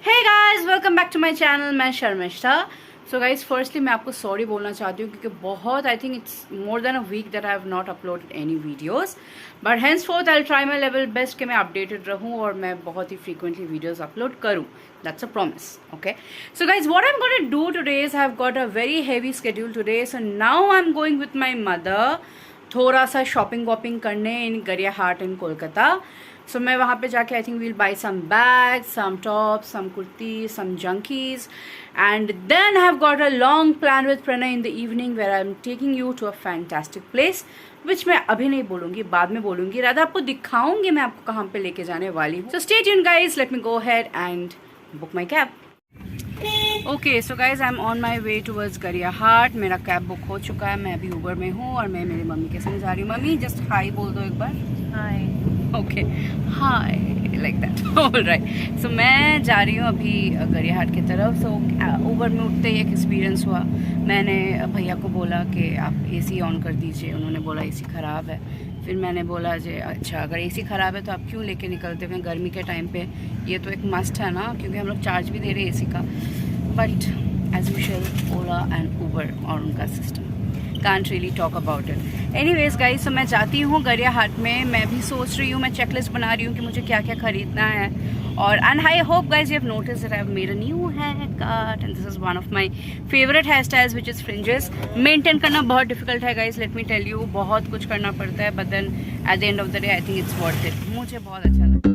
Hey guys welcome back to my channel. मैं Sharmishtha. So guys firstly मैं आपको sorry बोलना चाहती हूँ क्योंकि बहुत I think it's more than a week that I have not uploaded any videos, but henceforth I will try my level best कि मैं अपडेटेड रहूँ और मैं बहुत ही फ्रीक्वेंटली वीडियोस अपलोड करूँ। That's a promise. Okay, so guys what I am going to do today is I have got a very heavy schedule today, so now I am going with my mother थोड़ा सा shopping वॉपिंग करने इन गरिया हाट इन कोलकाता। सो मैं वहाँ पे जाके I think we'll buy some bags, some tops, some kurti, some junkies, and then I have got a long plan with Pranay in the evening where I am taking you to a fantastic place which मैं अभी नहीं बोलूँगी, बाद में बोलूँगी, राधा आपको दिखाऊंगी मैं आपको कहाँ पे लेके जाने वाली हूँ। सो stay tuned guys, let me go ahead and book my cab. Okay so guys I am on my way towards गरिया हाट। मेरा कैब बुक हो चुका है, मैं अभी ऊबर में हूँ और मैं मेरी मम्मी के संग जा रही हूँ। मम्मी जस्ट हाई बोल दो एक बार। Hi. Okay hi like that. Alright, so मैं जा रही हूँ अभी गरिया हाट की तरफ। सो ऊबर में उठते ही एक एक्सपीरियंस हुआ। मैंने भैया को बोला कि आप एसी ऑन कर दीजिए, उन्होंने बोला एसी ख़राब है। फिर मैंने बोला जे अच्छा अगर एसी ख़राब है तो आप क्यों लेके निकलते हुए गर्मी के टाइम पे, ये तो एक मस्ट है ना, क्योंकि हम लोग चार्ज भी दे रहे हैं एसी का। But as usual Ola and Uber और उनका system can't really talk about it. Anyways guys, so मैं जाती हूँ गरिया हाट में। मैं भी सोच रही हूँ, मैं चेकलिस्ट बना रही हूँ कि मुझे क्या क्या खरीदना है। और and I hope guys you have noticed that I have made a new haircut and this is one of my favorite hairstyles which is fringes. Maintain करना बहुत difficult है guys, let me tell you, बहुत कुछ करना पड़ता है, but then at the end of the day I think it's worth it. मुझे बहुत अच्छा लगा।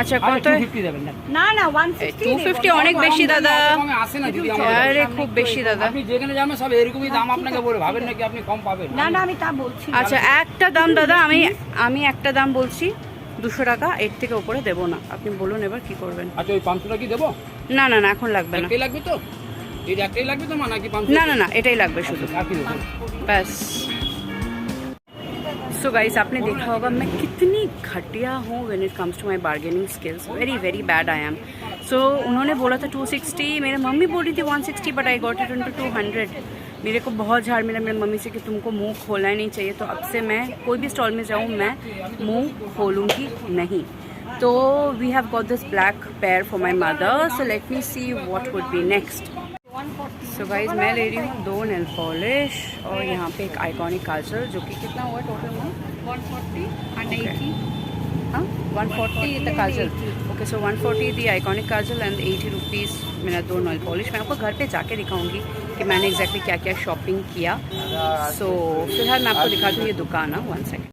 আচ্ছা কত? না না 250 অনেক বেশি দাদা। আরে খুব বেশি দাদা। আপনি যেখানে যাবেন সব এরকমই দাম আপনাকে বলে ভাবেন নাকি আপনি কম পাবেন? না না আমি তা বলছি। আচ্ছা একটা দাম দাদা, আমি একটা দাম বলছি 200 টাকা, এর থেকে উপরে দেব না। আপনি বলুন এবার কি করবেন? আচ্ছা ওই 500 টাকা কি দেব? না না না এখন লাগবে না। এটাই লাগবে তো? এই একটাই লাগবে তো নাকি 500? না না না এটাই লাগবে শুধু, बस। सो गाइस आपने देखा होगा मैं कितनी घटिया हूँ when it comes to my bargaining skills. Very very bad I am. So उन्होंने बोला था 260, मेरे मम्मी बोल रही थी 160, but I got it into 200। मेरे को बहुत झाड़ मिला मेरी मम्मी से कि तुमको मुंह खोलना ही नहीं चाहिए, तो अब से मैं कोई भी स्टॉल में जाऊँ मैं मुंह खोलूँगी नहीं। तो we have got this black pair for my mother, so let me see what would be next. So guys मैं ले रही हूँ 2 नेल पॉलिश और यहाँ पे एक आइकॉनिक काजल जो कि कितना हुआ टोटल में? 140 and 80। हाँ 140 the Kajal. Okay so 140 the iconic Kajal and 80 rupees मेरा 2 नेल पॉलिश। मैं आपको घर पे जाके दिखाऊंगी कि मैंने एग्जैक्टली क्या क्या शॉपिंग किया। सो फिलहाल मैं आपको दिखाती हूँ ये दुकान है। 1 सेकेंड।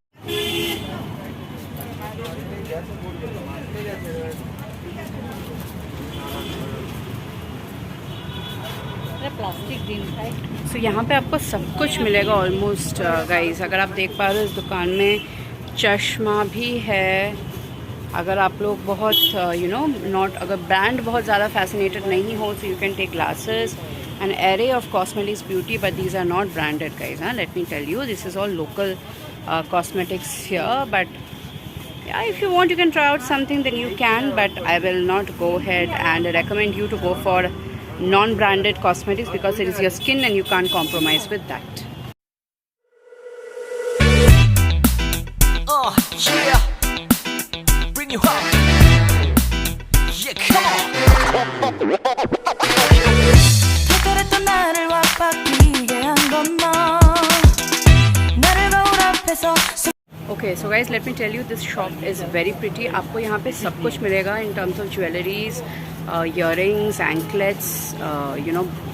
सो यहाँ पे आपको सब कुछ मिलेगा ऑलमोस्ट गाइस। अगर आप देख पा रहे हो इस दुकान में चश्मा भी है। अगर आप लोग बहुत यू नो नॉट, अगर ब्रांड बहुत ज़्यादा फैसिनेटेड नहीं हो so you can take glasses, an array of cosmetics, beauty, but these are not branded guys. Let me tell you, this is all local cosmetics here, but yeah, if you want you can try out something then you can, but I will not go ahead and recommend you to go for non-branded cosmetics because it is your skin and you can't compromise with that. Yeah, bring you home. Yeah, come on. 특별했던 나를 와바뀌게 한 건 okay so guys let me tell you this shop is very pretty. आपको यहाँ पे सब कुछ मिलेगा in terms of jewelleries, earrings, anklets,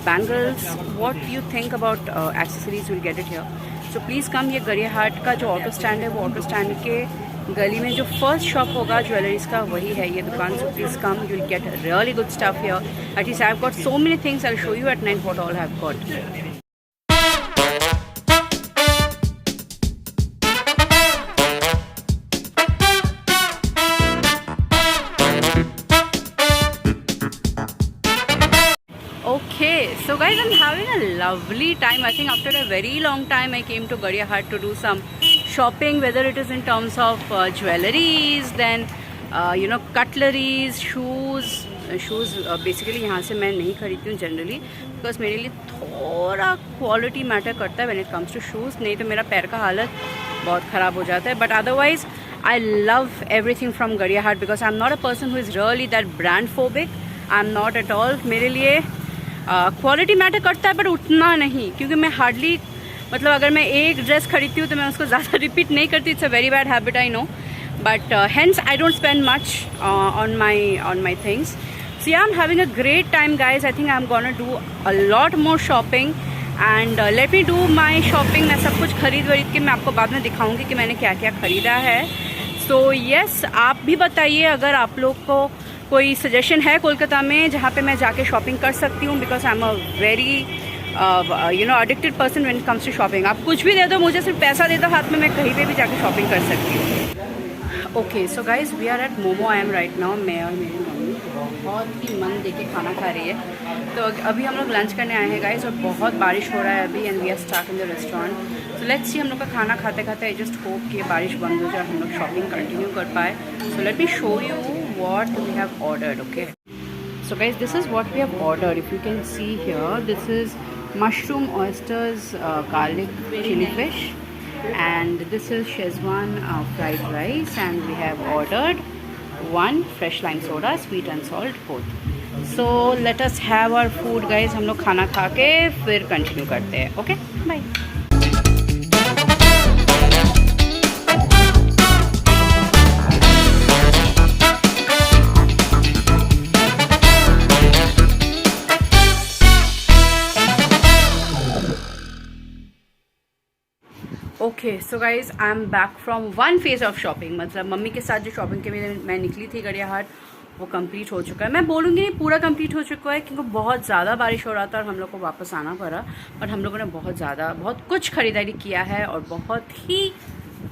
bangles. What you think about accessories, you'll get it here. So please come. ये गरियाहाट का जो auto stand है, वो ऑटो स्टैंड के गली में जो फर्स्ट शॉप होगा ज्वेलरीज का, वही है ये दुकान. So please come, you'll get really good stuff here. At least I've got so many things. I'll show you at night what all I've got. Okay, so guys, I'm having a lovely time. I think after a very long time I came to Gadiahat to do some shopping, whether it is in terms of jewelries, then cutleries, shoes. Basically यहाँ से मैं नहीं खरीदती हूँ generally, because मेरे लिए थोड़ा quality matter करता है when it comes to shoes. नहीं तो मेरा पैर का हालत बहुत ख़राब हो जाता है. But otherwise I love everything from Gariahat because I am not a person who is really that brand phobic. I am not at all. मेरे लिए क्वालिटी मैटर करता है बट उतना नहीं, क्योंकि मैं हार्डली, मतलब अगर मैं एक ड्रेस खरीदती हूँ तो मैं उसको ज़्यादा रिपीट नहीं करती. It's a very bad habit, I know, but hence I don't spend much on my things. So yeah, I'm having a great time, guys. I think I'm gonna do a lot more shopping and let me do my shopping. मैं सब कुछ खरीद के मैं आपको बाद में दिखाऊंगी कि मैंने क्या क्या ख़रीदा है. So yes, आप भी बताइए अगर आप लोग को कोई सजेशन है कोलकाता में जहाँ पे मैं जाके शॉपिंग कर सकती हूँ, because I am a very addicted person when it comes to shopping. आप कुछ भी दे दो मुझे, सिर्फ पैसा दे दो हाथ में, मैं कहीं पे भी जाके शॉपिंग कर सकती हूँ. Okay so guys, we are at momo. I am right now. मैं और मेरी मम्मी बहुत ही मन दे के खाना खा रही है. तो अभी हम लोग लंच करने आए हैं गाइज, और बहुत बारिश हो रहा है अभी, and we are stuck in the restaurant. So let's see, हम लोग का खाना खाते खाते आई जस्ट होप कि बारिश बंद हो जाए, हम लोग शॉपिंग कंटिन्यू कर पाए. सो let me show you what we have ordered. Okay, so guys, this is what we have ordered. If you can see here, this is mushroom, oysters, garlic, chili fish, and this is Szechuan fried rice, and we have ordered one fresh lime soda, sweet and salt both. So let us have our food, guys. हम लोग खाना खा के फिर continue करते हैं. Okay, bye. Okay so guys, I am back from one phase of shopping. मतलब mummy के साथ जो शॉपिंग के लिए मैं निकली थी गरियाहाट, वो कंप्लीट हो चुका है. मैं बोलूँगी नहीं पूरा कंप्लीट हो चुका है, क्योंकि बहुत ज़्यादा बारिश हो रहा था और हम लोग को वापस आना पड़ा. बट हम लोगों ने बहुत कुछ खरीदारी किया है, और बहुत ही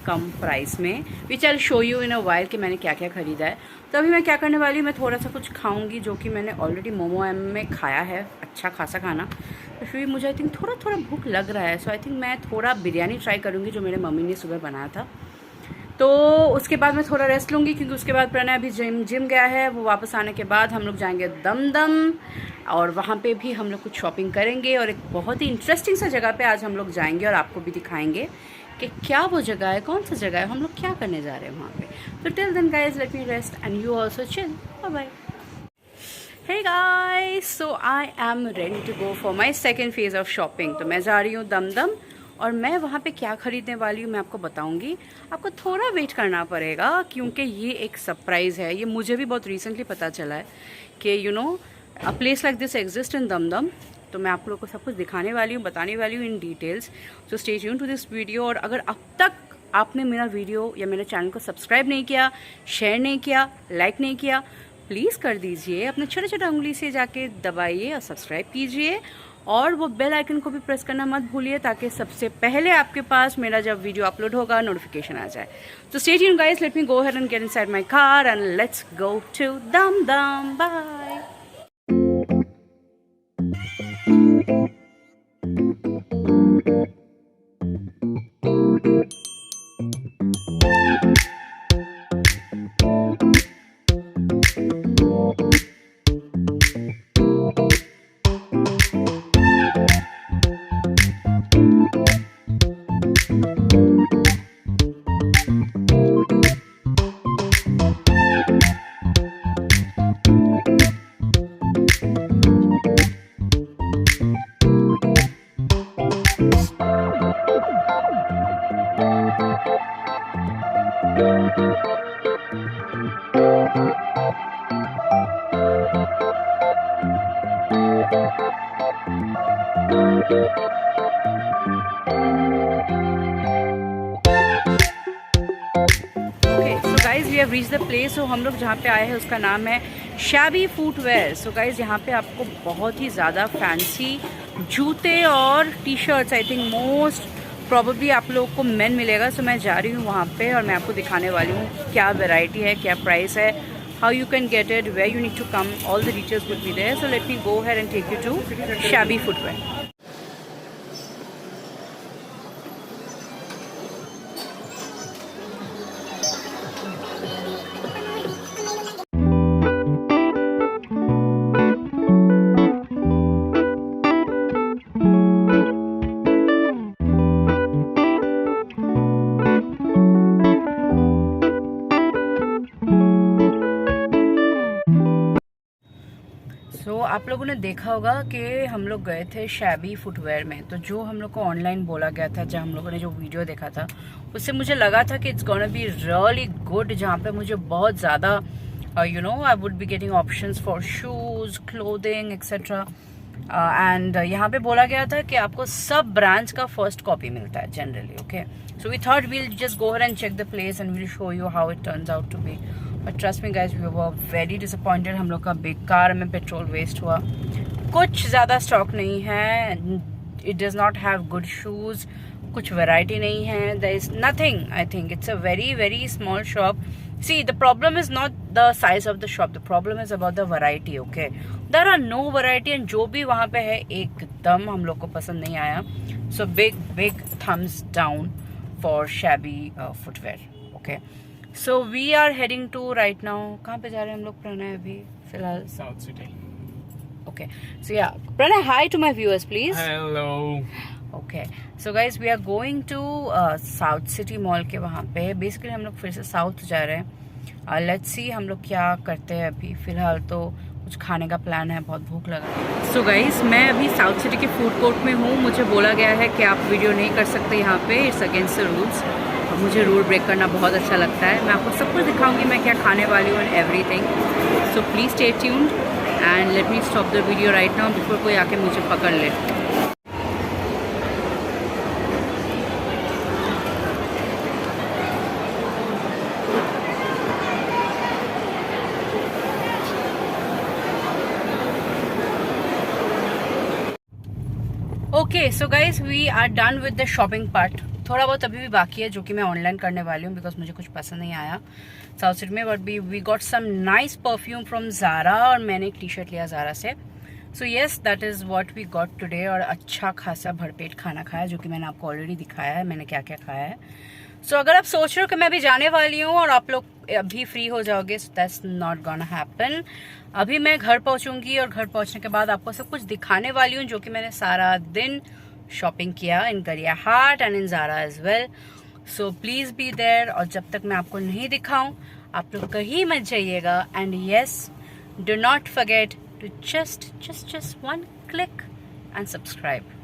कम प्राइस में. Which I will show you in a while कि मैंने क्या क्या ख़रीदा है. तो अभी मैं क्या करने वाली हूँ, मैं थोड़ा सा कुछ खाऊंगी जो कि मैंने ऑलरेडी मोमो एम में खाया है, अच्छा खासा खाना. तो फिर मुझे आई थिंक थोड़ा भूख लग रहा है. सो आई थिंक मैं थोड़ा बिरयानी ट्राई करूँगी जो मेरे मम्मी ने सुबह बनाया था. तो उसके बाद मैं थोड़ा रेस्ट लूँगी, क्योंकि उसके बाद प्रणय अभी जिम गया है. वो वापस आने के बाद हम लोग जाएंगे दमदम, और वहाँ पे भी हम लोग कुछ शॉपिंग करेंगे. और एक बहुत ही इंटरेस्टिंग सा जगह पे आज हम लोग जाएंगे, और आपको भी दिखाएंगे कि क्या वो जगह है, कौन सा जगह है, हम लोग क्या करने जा रहे हैं वहाँ पे. तो till then guys, let me rest and you also chill. Bye bye. Hey guys, so I am ready to go for my second phase of shopping. तो मैं जा रही हूँ दमदम, और मैं वहाँ पे क्या ख़रीदने वाली हूँ मैं आपको बताऊँगी. आपको थोड़ा वेट करना पड़ेगा, क्योंकि ये एक सरप्राइज़ है. ये मुझे भी बहुत रिसेंटली पता चला है कि a place like this exist in Dum Dum. तो मैं आप लोगों को सब कुछ दिखाने वाली हूँ, बताने वाली हूँ in details. So stay tuned to this video. और अगर अब तक आपने मेरा वीडियो या मेरे चैनल को सब्सक्राइब नहीं किया, शेयर नहीं किया, लाइक नहीं किया, प्लीज़ कर दीजिए. अपने छोटे उंगली से जाके दबाइए और सब्सक्राइब कीजिए, और वो बेल आइकन को भी प्रेस करना मत भूलिए, ताकि सबसे पहले आपके पास मेरा जब वीडियो अपलोड होगा नोटिफिकेशन आ जाए. तो stay tuned guys, let me go ahead and get inside my car and let's go to Dumdum. Bye. Guys we have reach the place. So हम लोग जहाँ पे आए हैं उसका नाम है शैबी फुटवेयर। सो गाइज यहाँ पे आपको बहुत ही ज़्यादा फैंसी जूते और T shirts I think most probably आप लोगों को मेन मिलेगा। सो मैं जा रही हूँ वहाँ पे और मैं आपको दिखाने वाली हूँ क्या वैरायटी है, क्या प्राइस है, how you can get it, where you need to come, all the details would be there. So let me go ahead and take you to Shabby Footwear. आप लोगों ने देखा होगा कि हम लोग गए थे शैबी फुटवेयर में। तो जो हम लोग को ऑनलाइन बोला गया था, जब हम लोगों ने जो वीडियो देखा था उससे मुझे लगा था कि it's gonna be really good, जहाँ पे मुझे बहुत ज़्यादा you know I would be getting options for shoes, clothing etcetera. And यहाँ पे बोला गया था कि आपको सब ब्रांड्स का फर्स्ट कॉपी मिलता है generally. Okay, so we thought we'll just go ahead and check the place and we'll show you how it turns out to be. But trust me guys, we were very disappointed. हम लोग का बेकार में petrol waste हुआ। कुछ ज़्यादा stock नहीं है, it does not have good shoes, कुछ वैरायटी नहीं है, there is nothing. I think it's a very very small shop. See the problem is not the size of the shop, the problem is about the variety. Okay, there are no variety and जो भी वहाँ पे है एकदम हम लोग को पसंद नहीं आया। So big big thumbs down for shabby footwear. Okay, so we are heading to right now, कहाँ पे जा रहे हैं हम लोग प्रणय अभी फिलहाल? South city. Okay, so yeah, Pranay, hi to my viewers, please. Hello. Okay, so guys, we are going to South City Mall के वहाँ पे। Basically हम लोग फिर से साउथ जा रहे हैं। Let's see हम लोग क्या करते हैं अभी। फिलहाल तो कुछ खाने का प्लान है, बहुत भूख लगा है। So guys, मैं अभी साउथ सिटी के फूड कोर्ट में हूँ। मुझे बोला गया है कि आप वीडियो नहीं कर सकते यहाँ पे, इट्स अगेंस्ट द रूल्स। और मुझे रूल ब्रेक करना बहुत अच्छा लगता है। मैं आपको सब कुछ दिखाऊंगी मैं क्या खाने वाली हूँ and everything. So please stay tuned and let me stop the video right now before कोई आके मुझे पकड़ ले। Okay, so guys, we are done with the shopping part. थोड़ा बहुत अभी भी बाकी है जो कि मैं ऑनलाइन करने वाली हूँ बिकॉज मुझे कुछ पसंद नहीं आया साउथ सिटी में। But we got some nice perfume from Zara और मैंने एक टी शर्ट लिया ज़ारा से। So yes, that is what we got today. और अच्छा खासा भरपेट खाना खाया जो कि मैंने आपको ऑलरेडी दिखाया है मैंने क्या क्या खाया है। सो अगर आप सोच रहे हो कि मैं अभी जाने वाली हूँ और आप लोग अभी फ्री हो जाओगे, so that's not gonna happen. अभी मैं घर पहुँचूँगी और घर पहुँचने के बाद आपको सब कुछ दिखाने वाली हूँ जो कि मैंने सारा दिन शॉपिंग किया in Gariahat and in Zara as well. So please be there. और जब तक मैं आपको नहीं दिखाऊं आप लोग कहीं मत जाइएगा। And yes, do not forget to just one click and subscribe.